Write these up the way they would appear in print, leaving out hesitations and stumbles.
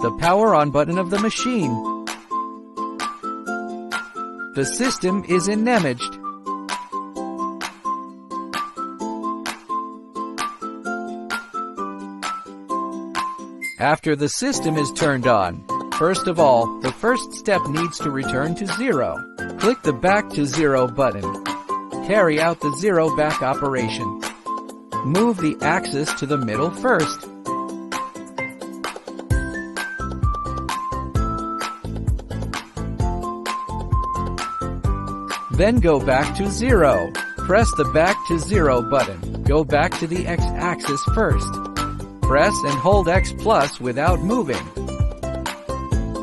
the power on button of the machine. The system is imaged. After the system is turned on, first of all, the first step needs to return to 0. Click the Back to 0 button. Carry out the 0 back operation. Move the axis to the middle first. Then go back to 0. Press the Back to 0 button. Go back to the X-axis first. Press and hold X plus without moving.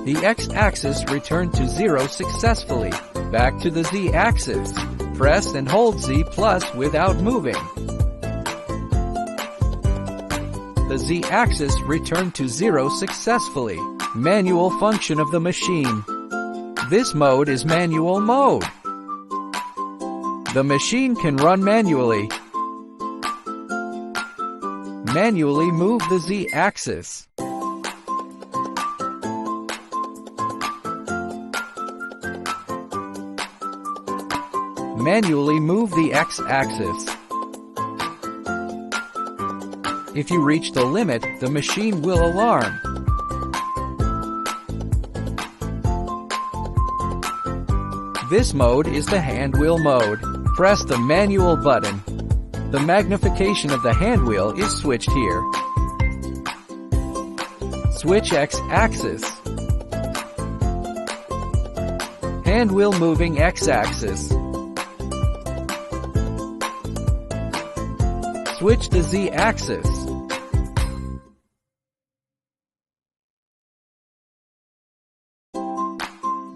The X-axis returned to 0 successfully. Back to the Z-axis. Press and hold Z plus without moving. The Z-axis returned to 0 successfully. Manual function of the machine. This mode is manual mode. The machine can run manually. Manually move the Z-axis. Manually move the X-axis. If you reach the limit, the machine will alarm. This mode is the hand wheel mode. Press the manual button. The magnification of the hand wheel is switched here. Switch X-axis. Hand wheel moving X-axis. Switch the Z-axis.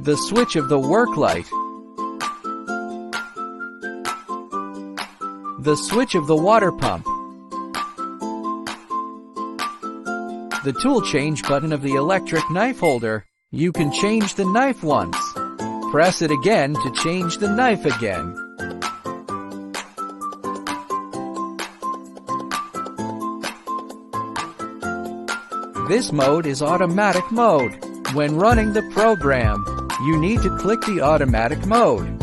The switch of the work light. The switch of the water pump. The tool change button of the electric knife holder. You can change the knife once. Press it again to change the knife again. This mode is automatic mode. When running the program, you need to click the automatic mode.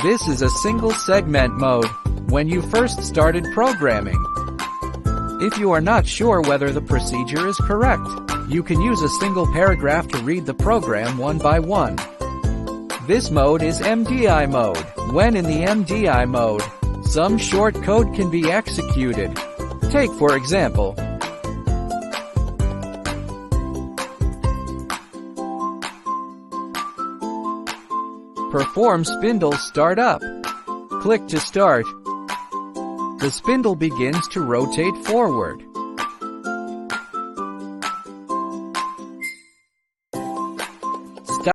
This is a single segment mode when you first started programming. If you are not sure whether the procedure is correct, you can use a single paragraph to read the program one by one. This mode is MDI mode. When in the MDI mode, some short code can be executed. Take for example, perform spindle startup. Click to start. The spindle begins to rotate forward.